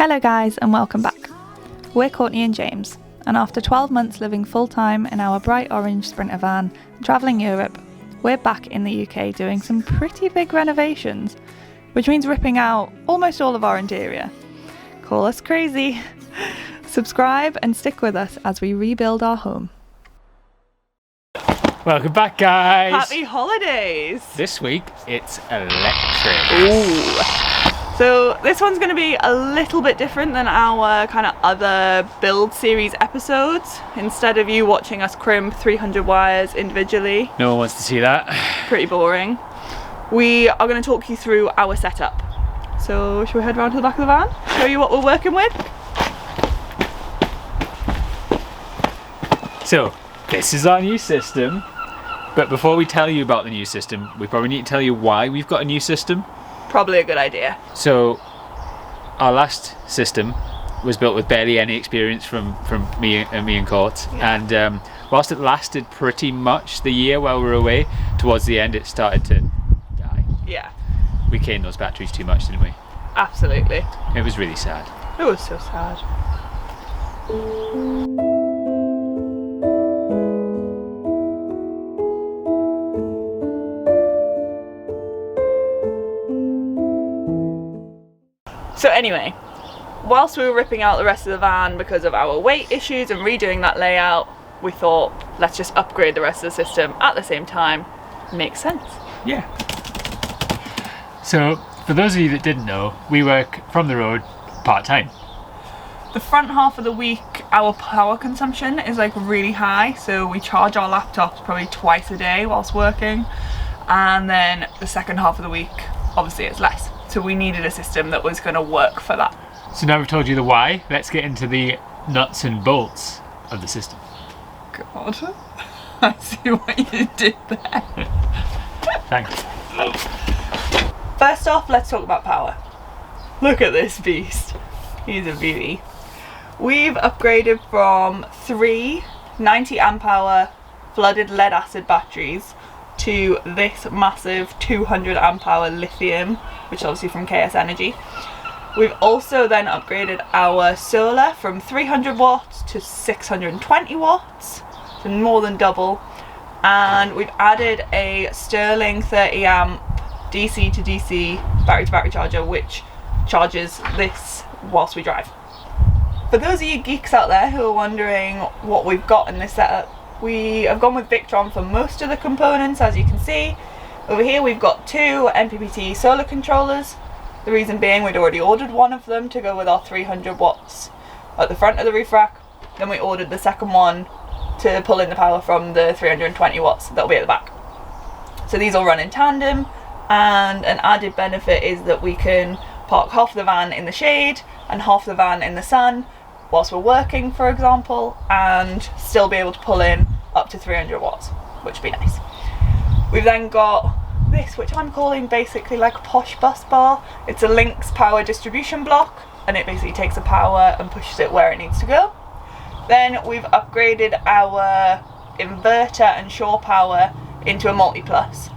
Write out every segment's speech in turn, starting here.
Hello guys and welcome back. We're Courtney and James, and after 12 months living full-time in our bright orange Sprinter van and travelling Europe, we're back in the UK doing some pretty big renovations, which means ripping out almost all of our interior. Call us crazy. Subscribe and stick with us as we rebuild our home. Welcome back, guys! Happy holidays! This week, it's electric. Ooh. So this one's going to be a little bit different than our kind of other build series episodes. Instead of you watching us crimp 300 wires individually. No one wants to see that. Pretty boring. We are going to talk you through our setup. So should we head round to the back of the van? Show you what we're working with? So, this is our new system. But before we tell you about the new system, we probably need to tell you why we've got a new system. Probably a good idea. So, our last system was built with barely any experience from me and Court. Yeah. And whilst it lasted pretty much the year while we were away, towards the end it started to die. Yeah. We caned those batteries too much, didn't we? Absolutely. It was really sad. It was so sad. So anyway, whilst we were ripping out the rest of the van because of our weight issues and redoing that layout, we thought, let's just upgrade the rest of the system at the same time. Makes sense. Yeah. So, for those of you that didn't know, we work from the road part-time. The front half of the week, our power consumption is like really high, so we charge our laptops probably twice a day whilst working, and then the second half of the week, obviously it's less. So we needed a system that was going to work for that. So now we've told you the why, let's get into the nuts and bolts of the system. God, I see what you did there. Thanks. First off, let's talk about power. Look at this beast. He's a beauty. We've upgraded from 3 90 amp hour flooded lead acid batteries to this massive 200 amp hour lithium, which is obviously from KS Energy. We've also then upgraded our solar from 300 watts to 620 watts, so more than double. And we've added a Sterling 30 amp DC to DC battery to battery charger, which charges this whilst we drive. For those of you geeks out there who are wondering what we've got in this setup, we have gone with Victron for most of the components, as you can see. Over here we've got 2 MPPT solar controllers. The reason being we'd already ordered one of them to go with our 300 watts at the front of the roof rack. Then we ordered the second one to pull in the power from the 320 watts that'll be at the back. So these all run in tandem, and an added benefit is that we can park half the van in the shade and half the van in the sun whilst we're working, for example, and still be able to pull in up to 300 watts, which would be nice. We've then got this, which I'm calling basically like a posh bus bar. It's a Lynx power distribution block, and it basically takes the power and pushes it where it needs to go. Then we've upgraded our inverter and shore power into a multi-plus.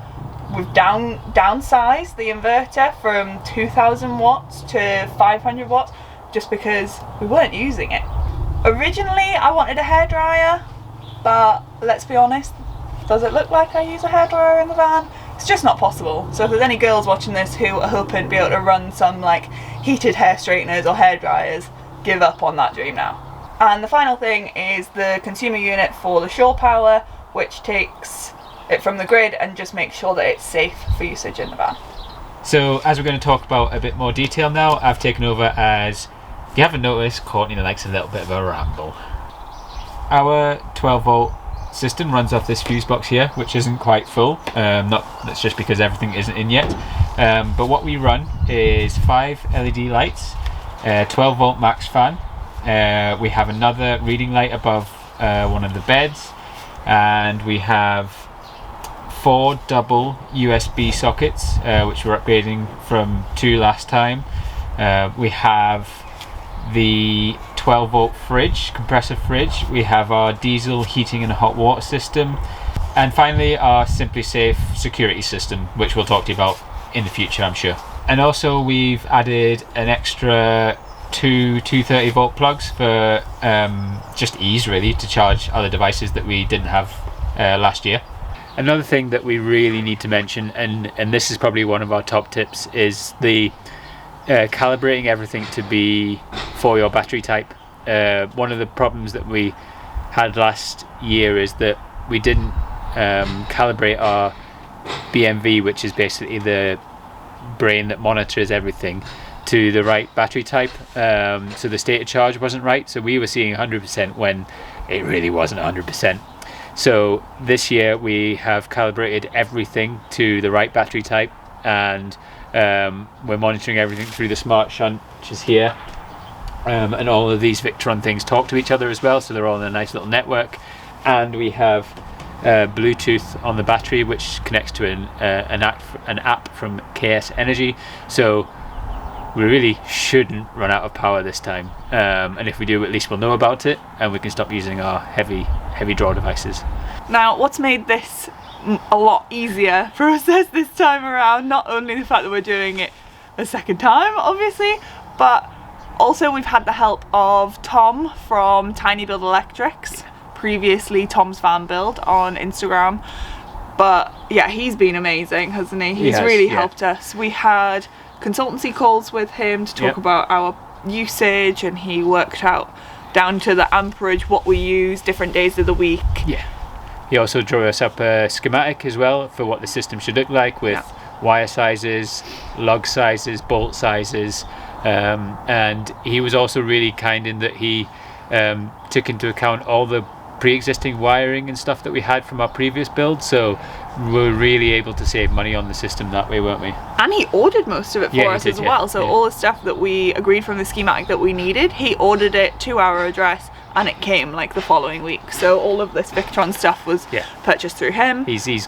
We've downsized the inverter from 2000 watts to 500 watts just because we weren't using it. Originally I wanted a hairdryer, but let's be honest, does it look like I use a hairdryer in the van? It's just not possible. So if there's any girls watching this who are hoping to be able to run some like heated hair straighteners or hair dryers, give up on that dream now. And the final thing is the consumer unit for the shore power, which takes it from the grid and just makes sure that it's safe for usage in the van. So as we're going to talk about a bit more detail now, I've taken over as, if you haven't noticed, Courtney likes a little bit of a ramble. Our 12 volt system runs off this fuse box here, which isn't quite full. That's just because everything isn't in yet. But what we run is 5 LED lights, 12 volt max fan. We have another reading light above one of the beds, and we have 4 double USB sockets, which we're upgrading from 2 last time. We have the 12 volt fridge, compressor fridge. We have our diesel heating and hot water system, and finally our Simply Safe security system, which we'll talk to you about in the future, I'm sure. And also we've added an extra two 230 volt plugs for just ease, really, to charge other devices that we didn't have last year. Another thing that we really need to mention, and this is probably one of our top tips, is the calibrating everything to be for your battery type. One of the problems that we had last year is that we didn't calibrate our BMV, which is basically the brain that monitors everything, to the right battery type. So the state of charge wasn't right, so we were seeing 100% when it really wasn't 100%. So this year we have calibrated everything to the right battery type, and we're monitoring everything through the smart shunt, which is here, and all of these Victron things talk to each other as well, so they're all in a nice little network. And we have Bluetooth on the battery, which connects to an app from KS Energy, so we really shouldn't run out of power this time, and if we do, at least we'll know about it and we can stop using our heavy draw devices. Now, what's made this a lot easier for us this time around, not only the fact that we're doing it a second time, obviously, but also we've had the help of Tom from Tiny Build Electrics, previously Tom's Van Build on Instagram. But yeah, he's been amazing, hasn't he? He's really helped us. We had consultancy calls with him to talk about our usage, and he worked out down to the amperage what we use different days of the week. Yeah. He also drew us up a schematic as well for what the system should look like, with wire sizes, lug sizes, bolt sizes, and he was also really kind in that he took into account all the pre-existing wiring and stuff that we had from our previous build, so we were really able to save money on the system that way, weren't we? And he ordered most of it for us as well, so all the stuff that we agreed from the schematic that we needed, he ordered it to our address and it came like the following week. So all of this Victron stuff was purchased through him. He's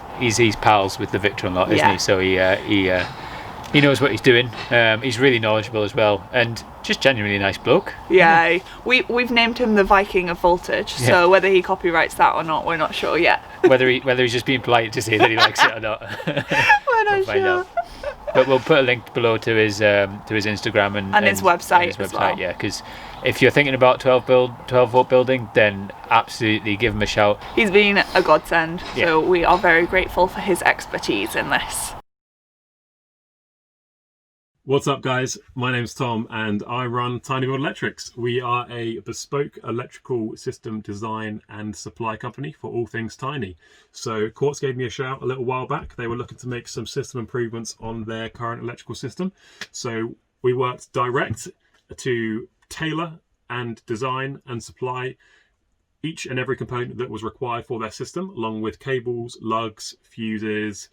pals with the Victron lot, isn't he? So he knows what he's doing. He's really knowledgeable as well, and just genuinely a nice bloke. Yeah, we've named him the Viking of Voltage, so whether he copyrights that or not, we're not sure yet. whether he's just being polite to say that he likes it or not, we're not sure. But we'll put a link below to his Instagram and his website as well. Yeah, because if you're thinking about 12 volt building, then absolutely give him a shout. He's been a godsend, so we are very grateful for his expertise in this. What's up, guys? My name's Tom and I run Tiny Build Electrics. We are a bespoke electrical system design and supply company for all things tiny. So Courts gave me a shout a little while back. They were looking to make some system improvements on their current electrical system. So we worked direct to tailor and design and supply each and every component that was required for their system, along with cables, lugs, fuses,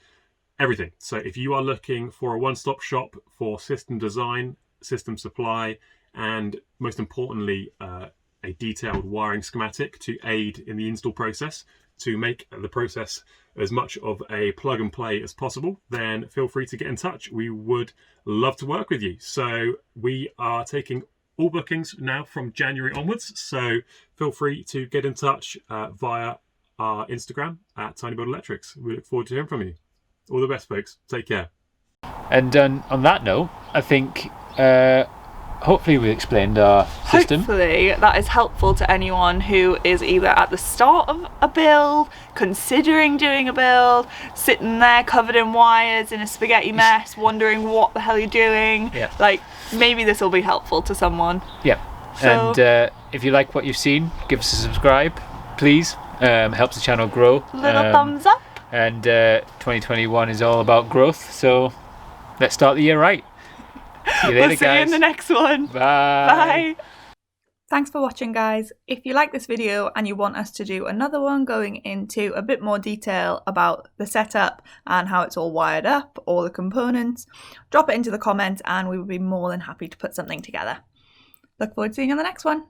everything. So if you are looking for a one-stop shop for system design, system supply, and most importantly, a detailed wiring schematic to aid in the install process, to make the process as much of a plug and play as possible, then feel free to get in touch. We would love to work with you. So we are taking all bookings now from January onwards. So feel free to get in touch via our Instagram at Tiny Build Electrics. We look forward to hearing from you. All the best, folks. Take care. And on that note, I think hopefully we explained our system. Hopefully that is helpful to anyone who is either at the start of a build, considering doing a build, sitting there covered in wires in a spaghetti mess, wondering what the hell you're doing. Like, maybe this will be helpful to someone. So, and if you like what you've seen, give us a subscribe, please. Helps the channel grow. Little thumbs up. And 2021 is all about growth, so let's start the year right. See you later, we'll see you in the next one. Bye. Bye. Thanks for watching, guys. If you like this video and you want us to do another one going into a bit more detail about the setup and how it's all wired up, all the components, drop it into the comments and we would be more than happy to put something together. Look forward to seeing you on the next one.